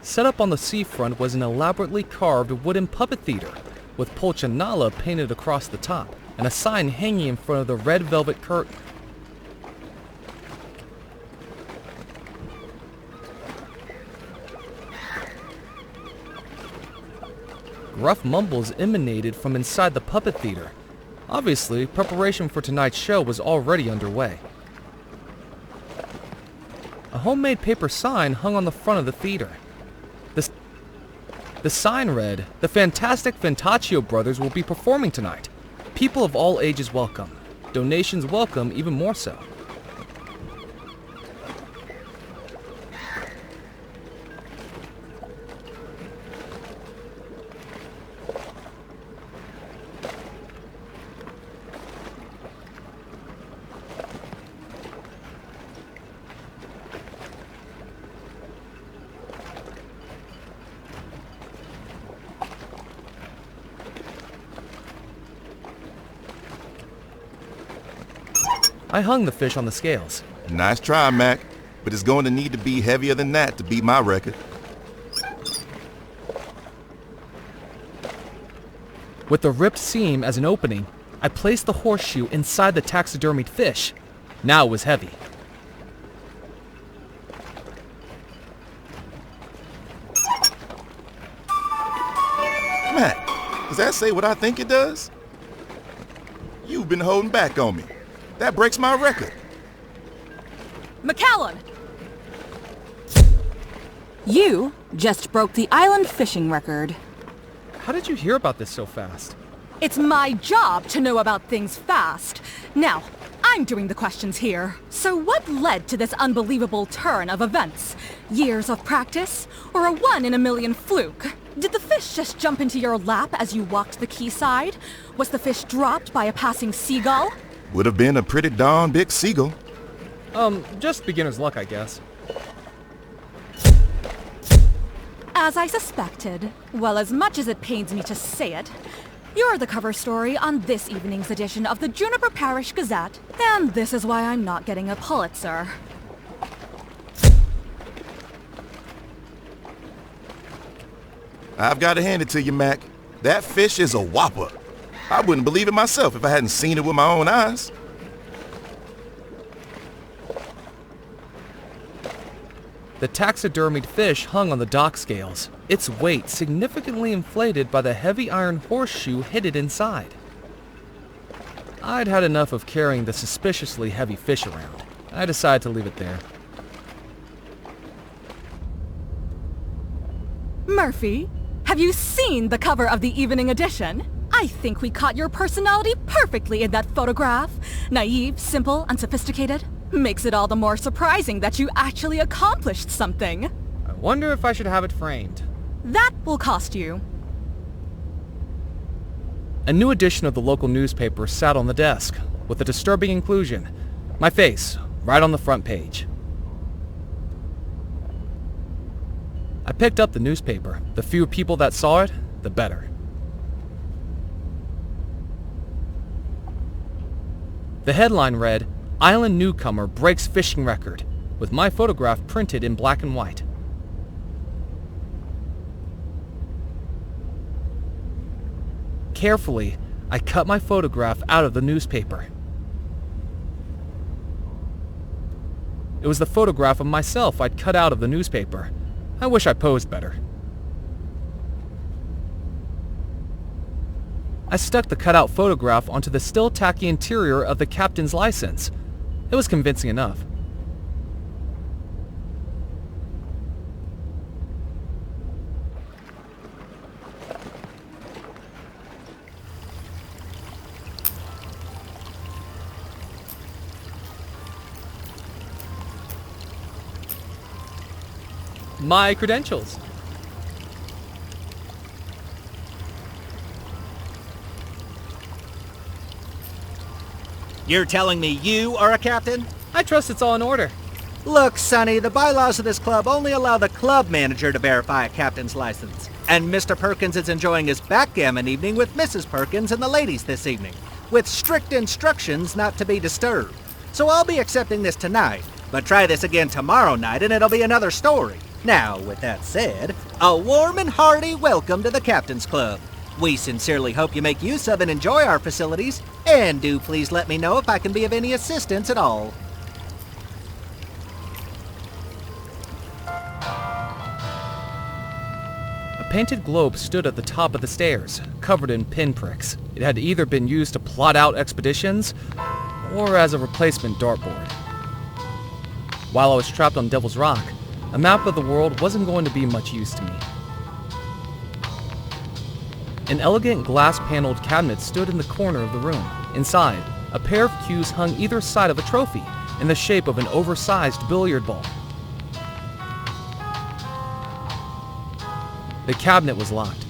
Set up on the seafront was an elaborately carved wooden puppet theater, with Polchanala painted across the top, and a sign hanging in front of the red velvet curtain. Gruff mumbles emanated from inside the puppet theater. Obviously, preparation for tonight's show was already underway. A homemade paper sign hung on the front of the theater. The sign read, "The fantastic Fantaccio brothers will be performing tonight. People of all ages welcome. Donations welcome even more so." I hung the fish on the scales. Nice try, Mac, but it's going to need to be heavier than that to beat my record. With the ripped seam as an opening, I placed the horseshoe inside the taxidermied fish. Now it was heavy. Mac, does that say what I think it does? You've been holding back on me. That breaks my record. McAllen! You just broke the island fishing record. How did you hear about this so fast? It's my job to know about things fast. Now, I'm doing the questions here. So what led to this unbelievable turn of events? Years of practice? Or a one-in-a-million fluke? Did the fish just jump into your lap as you walked the quayside? Was the fish dropped by a passing seagull? Would have been a pretty darn big seagull. Just beginner's luck, I guess. As I suspected, well, as much as it pains me to say it, you're the cover story on this evening's edition of the Juniper Parish Gazette, and this is why I'm not getting a Pulitzer. I've got to hand it to you, Mac. That fish is a whopper. I wouldn't believe it myself if I hadn't seen it with my own eyes. The taxidermied fish hung on the dock scales, its weight significantly inflated by the heavy iron horseshoe hidden inside. I'd had enough of carrying the suspiciously heavy fish around. I decided to leave it there. Murphy, have you seen the cover of the evening edition? I think we caught your personality perfectly in that photograph. Naive, simple, unsophisticated. Makes it all the more surprising that you actually accomplished something. I wonder if I should have it framed. That will cost you. A new edition of the local newspaper sat on the desk, with a disturbing inclusion. My face, right on the front page. I picked up the newspaper. The fewer people that saw it, the better. The headline read, "Island Newcomer Breaks Fishing Record," with my photograph printed in black and white. Carefully, I cut my photograph out of the newspaper. It was the photograph of myself I'd cut out of the newspaper. I wish I posed better. I stuck the cutout photograph onto the still tacky interior of the captain's license. It was convincing enough. my credentials. You're telling me you are a captain? I trust it's all in order. Look, Sonny, the bylaws of this club only allow the club manager to verify a captain's license. And Mr. Perkins is enjoying his backgammon evening with Mrs. Perkins and the ladies this evening, with strict instructions not to be disturbed. So I'll be accepting this tonight, but try this again tomorrow night and it'll be another story. Now, with that said, a warm and hearty welcome to the Captain's Club. We sincerely hope you make use of and enjoy our facilities, and do please let me know if I can be of any assistance at all. A painted globe stood at the top of the stairs, covered in pinpricks. It had either been used to plot out expeditions, or as a replacement dartboard. While I was trapped on Devil's Rock, a map of the world wasn't going to be much use to me. An elegant glass-paneled cabinet stood in the corner of the room. Inside, a pair of cues hung either side of a trophy, in the shape of an oversized billiard ball. The cabinet was locked.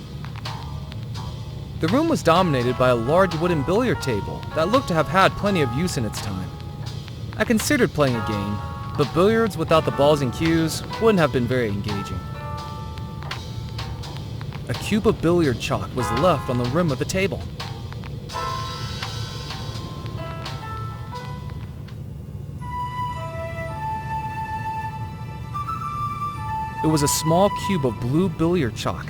The room was dominated by a large wooden billiard table that looked to have had plenty of use in its time. I considered playing a game, but billiards without the balls and cues wouldn't have been very engaging. A cube of billiard chalk was left on the rim of the table. It was a small cube of blue billiard chalk.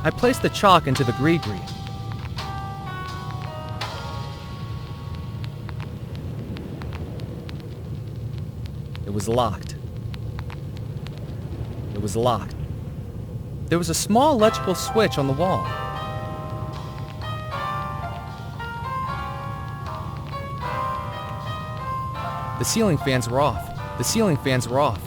I placed the chalk into the gree-gree. It was locked. It was locked. There was a small electrical switch on the wall. The ceiling fans were off. The ceiling fans were off.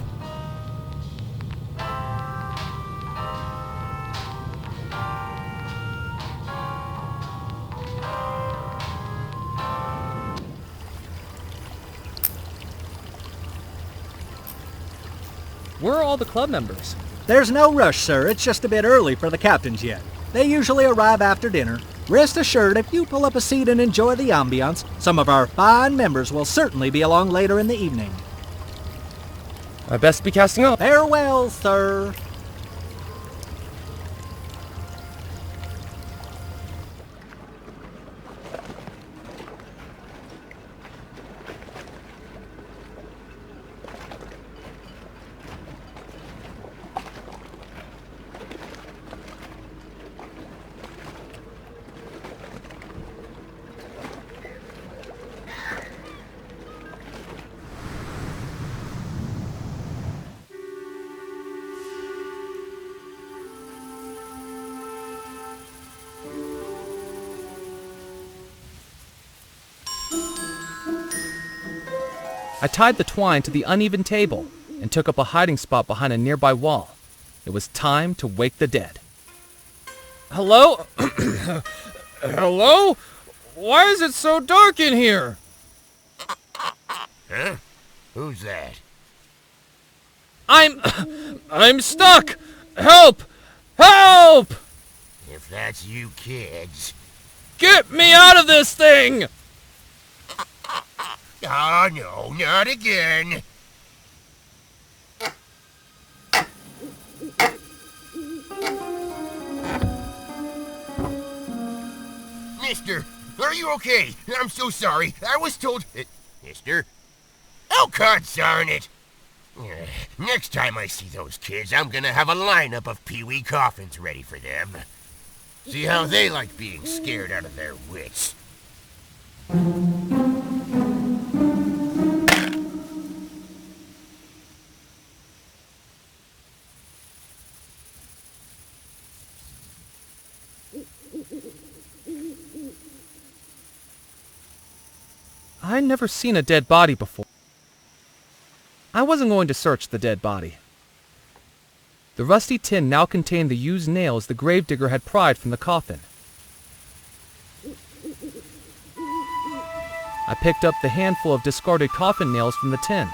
Where are all the club members? There's no rush, sir. It's just a bit early for the captains yet. They usually arrive after dinner. Rest assured, if you pull up a seat and enjoy the ambiance, some of our fine members will certainly be along later in the evening. I best be casting off. Farewell, sir. I tied the twine to the uneven table and took up a hiding spot behind a nearby wall. It was time to wake the dead. Hello? Hello? Why is it so dark in here? Huh? Who's that? I'm stuck! Help! Help! If that's you kids... Get me out of this thing! Oh, no, not again. Mister, are you okay? I'm so sorry. I was told... Mister? Oh, darn it! Next time I see those kids, I'm gonna have a lineup of Pee-wee coffins ready for them. See how they like being scared out of their wits. I'd never seen a dead body before. I wasn't going to search the dead body. The rusty tin now contained the used nails the gravedigger had pried from the coffin. I picked up the handful of discarded coffin nails from the tin.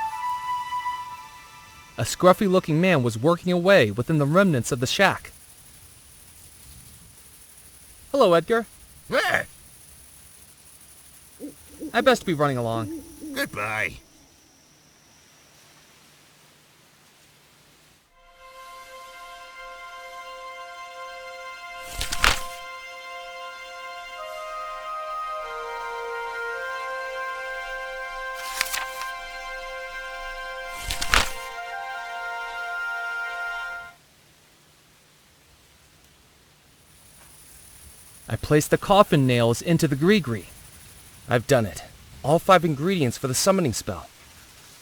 A scruffy-looking man was working away within the remnants of the shack. Hello, Edgar. Ah, I best be running along. goodbye. I placed the coffin nails into the gree-gree. I've done it. All 5 ingredients for the summoning spell.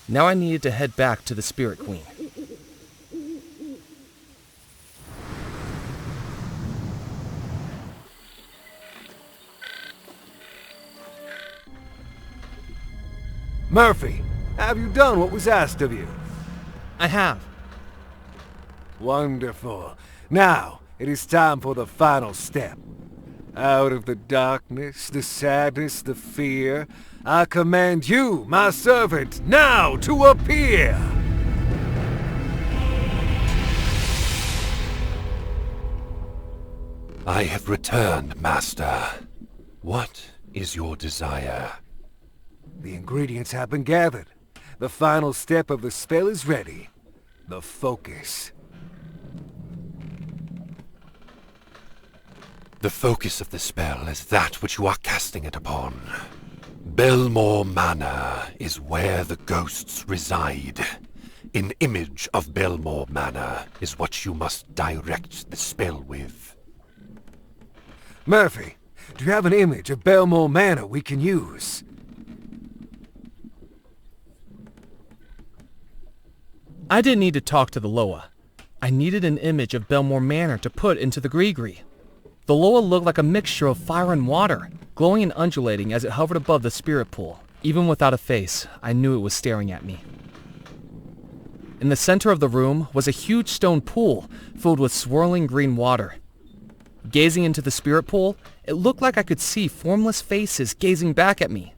Now I needed to head back to the Spirit Queen. Murphy, have you done what was asked of you? I have. Wonderful. Now, it is time for the final step. Out of the darkness, the sadness, the fear, I command you, my servant, now to appear! I have returned, Master. What is your desire? The ingredients have been gathered. The final step of the spell is ready. The focus. The focus of the spell is that which you are casting it upon. Belmore Manor is where the ghosts reside. An image of Belmore Manor is what you must direct the spell with. Murphy, do you have an image of Belmore Manor we can use? I didn't need to talk to the Loa. I needed an image of Belmore Manor to put into the gree-gree. The Loa looked like a mixture of fire and water, glowing and undulating as it hovered above the spirit pool. Even without a face, I knew it was staring at me. In the center of the room was a huge stone pool filled with swirling green water. Gazing into the spirit pool, it looked like I could see formless faces gazing back at me.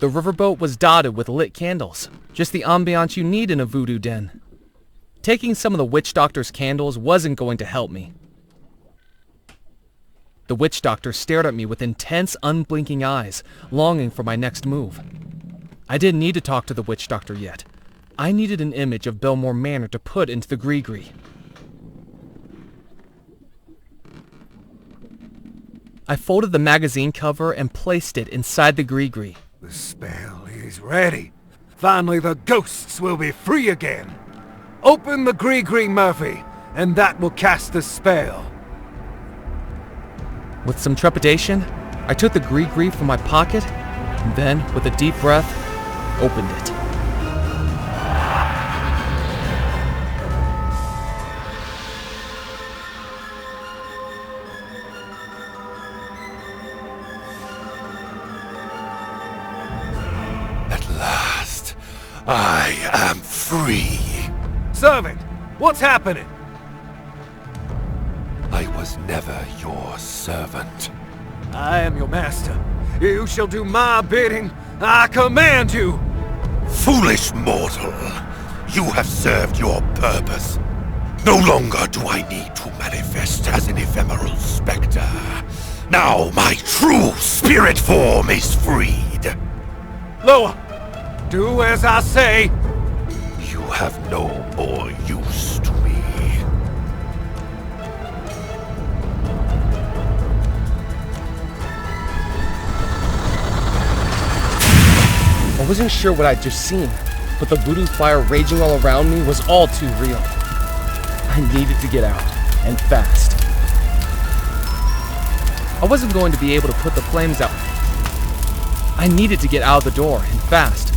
The riverboat was dotted with lit candles, just the ambiance you need in a voodoo den. Taking some of the witch doctor's candles wasn't going to help me. The witch doctor stared at me with intense, unblinking eyes, longing for my next move. I didn't need to talk to the witch doctor yet. I needed an image of Belmore Manor to put into the gree-gree. I folded the magazine cover and placed it inside the gree-gree. The spell is ready. Finally, the ghosts will be free again. Open the gree-gree, Murphy, and that will cast the spell. With some trepidation, I took the gree-gree from my pocket, and then, with a deep breath, opened it. At last, I am free. Servant, what's happening? I was never your servant. I am your master. You shall do my bidding. I command you! Foolish mortal! You have served your purpose. No longer do I need to manifest as an ephemeral specter. Now my true spirit form is freed. Loa, do as I say. You have no more use to me. I wasn't sure what I'd just seen, but the voodoo fire raging all around me was all too real. I needed to get out, and fast. I wasn't going to be able to put the flames out. I needed to get out of the door, and fast,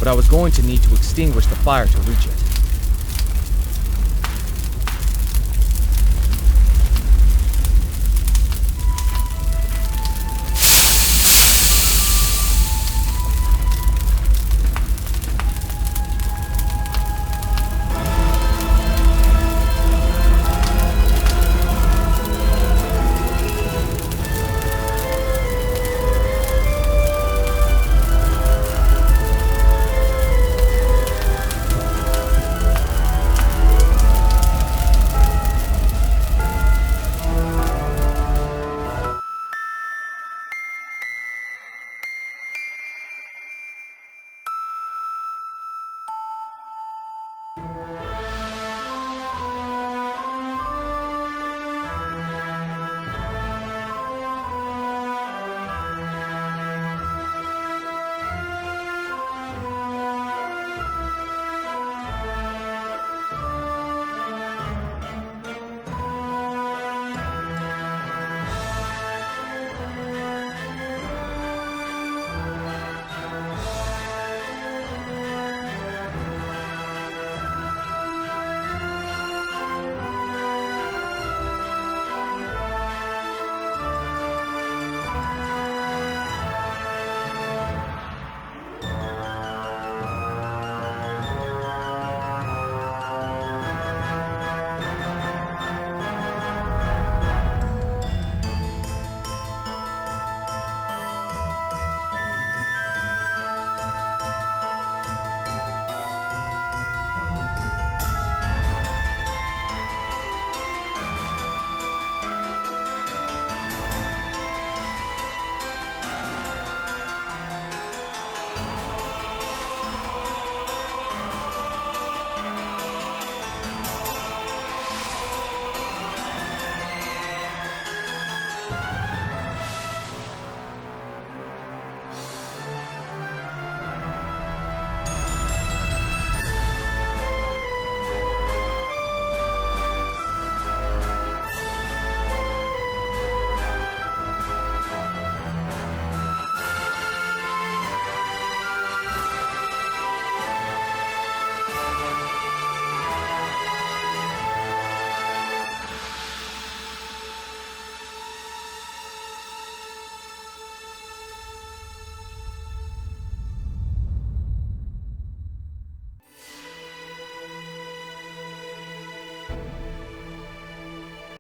but I was going to need to extinguish the fire to reach it.